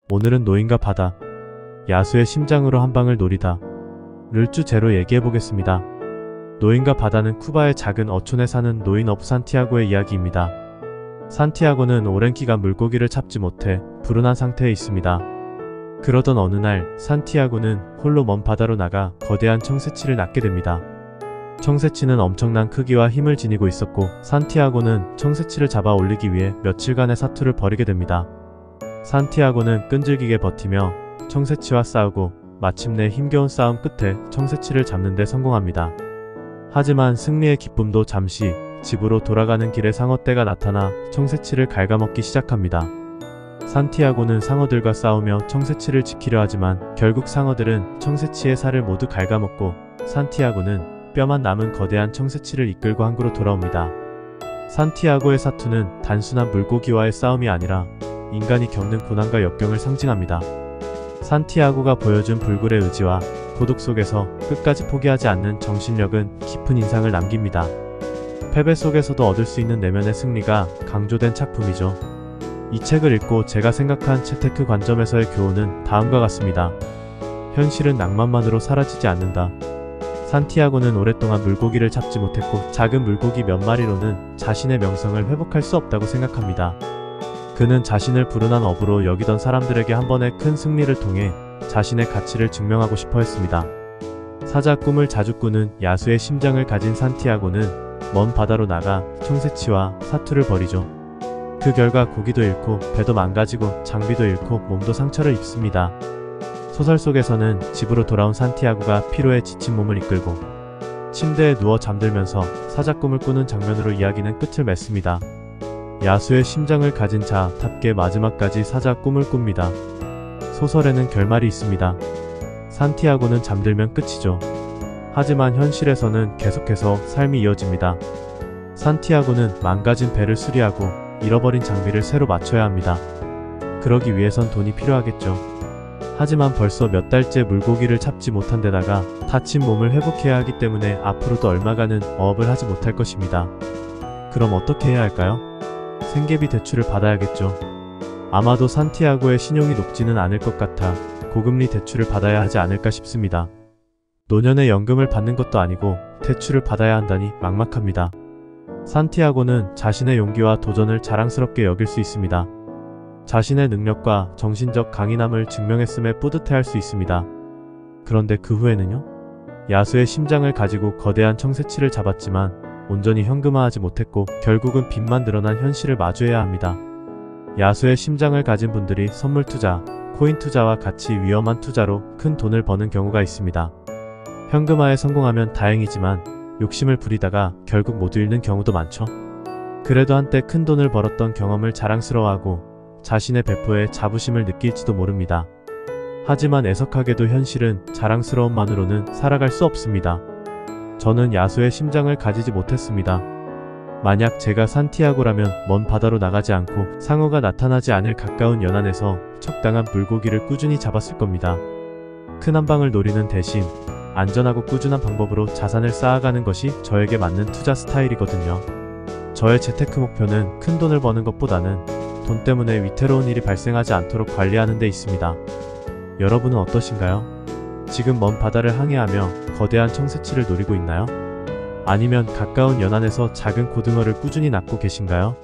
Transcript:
오늘은 노인과 바다, 야수의 심장으로 한 방을 노리다를 주제로 얘기해보겠습니다. 노인과 바다는 쿠바의 작은 어촌에 사는 노인 어부 산티아고의 이야기입니다. 산티아고는 오랜 기간 물고기를 잡지 못해 불운한 상태에 있습니다. 그러던 어느 날 산티아고는 홀로 먼 바다로 나가 거대한 청새치를 낚게 됩니다. 청새치는 엄청난 크기와 힘을 지니고 있었고 산티아고는 청새치를 잡아 올리기 위해 며칠간의 사투를 벌이게 됩니다. 산티아고는 끈질기게 버티며 청새치와 싸우고 마침내 힘겨운 싸움 끝에 청새치를 잡는 데 성공합니다. 하지만 승리의 기쁨도 잠시 집으로 돌아가는 길에 상어떼가 나타나 청새치를 갉아먹기 시작합니다. 산티아고는 상어들과 싸우며 청새치를 지키려 하지만 결국 상어들은 청새치의 살을 모두 갉아먹고 산티아고는 뼈만 남은 거대한 청새치를 이끌고 항구로 돌아옵니다. 산티아고의 사투는 단순한 물고기와의 싸움이 아니라 인간이 겪는 고난과 역경을 상징합니다. 산티아고가 보여준 불굴의 의지와 고독 속에서 끝까지 포기하지 않는 정신력은 깊은 인상을 남깁니다. 패배 속에서도 얻을 수 있는 내면의 승리가 강조된 작품이죠. 이 책을 읽고 제가 생각한 채테크 관점에서의 교훈은 다음과 같습니다. 현실은 낭만만으로 사라지지 않는다. 산티아고는 오랫동안 물고기를 잡지 못했고 작은 물고기 몇 마리로는 자신의 명성을 회복할 수 없다고 생각합니다. 그는 자신을 불운한 어부로 여기던 사람들에게 한 번의 큰 승리를 통해 자신의 가치를 증명하고 싶어 했습니다. 사자 꿈을 자주 꾸는 야수의 심장을 가진 산티아고는 먼 바다로 나가 청새치와 사투를 벌이죠. 그 결과 고기도 잃고 배도 망가지고 장비도 잃고 몸도 상처를 입습니다. 소설 속에서는 집으로 돌아온 산티아고가 피로에 지친 몸을 이끌고 침대에 누워 잠들면서 사자 꿈을 꾸는 장면으로 이야기는 끝을 맺습니다. 야수의 심장을 가진 자답게 마지막까지 사자 꿈을 꿉니다. 소설에는 결말이 있습니다. 산티아고는 잠들면 끝이죠. 하지만 현실에서는 계속해서 삶이 이어집니다. 산티아고는 망가진 배를 수리하고 잃어버린 장비를 새로 맞춰야 합니다. 그러기 위해선 돈이 필요하겠죠. 하지만 벌써 몇 달째 물고기를 잡지 못한 데다가 다친 몸을 회복해야 하기 때문에 앞으로도 얼마간은 어업을 하지 못할 것입니다. 그럼 어떻게 해야 할까요? 생계비 대출을 받아야겠죠. 아마도 산티아고의 신용이 높지는 않을 것 같아 고금리 대출을 받아야 하지 않을까 싶습니다. 노년에 연금을 받는 것도 아니고 대출을 받아야 한다니 막막합니다. 산티아고는 자신의 용기와 도전을 자랑스럽게 여길 수 있습니다. 자신의 능력과 정신적 강인함을 증명했음에 뿌듯해할 수 있습니다. 그런데 그 후에는요? 야수의 심장을 가지고 거대한 청새치를 잡았지만 온전히 현금화하지 못했고 결국은 빚만 늘어난 현실을 마주해야 합니다. 야수의 심장을 가진 분들이 선물 투자, 코인 투자와 같이 위험한 투자로 큰 돈을 버는 경우가 있습니다. 현금화에 성공하면 다행이지만 욕심을 부리다가 결국 모두 잃는 경우도 많죠. 그래도 한때 큰 돈을 벌었던 경험을 자랑스러워하고 자신의 배포에 자부심을 느낄지도 모릅니다. 하지만 애석하게도 현실은 자랑스러움만으로는 살아갈 수 없습니다. 저는 야수의 심장을 가지지 못했습니다. 만약 제가 산티아고라면 먼 바다로 나가지 않고 상어가 나타나지 않을 가까운 연안에서 적당한 물고기를 꾸준히 잡았을 겁니다. 큰 한 방을 노리는 대신 안전하고 꾸준한 방법으로 자산을 쌓아가는 것이 저에게 맞는 투자 스타일이거든요. 저의 재테크 목표는 큰 돈을 버는 것보다는 돈 때문에 위태로운 일이 발생하지 않도록 관리하는 데 있습니다. 여러분은 어떠신가요? 지금 먼 바다를 항해하며 거대한 청새치를 노리고 있나요? 아니면 가까운 연안에서 작은 고등어를 꾸준히 낚고 계신가요?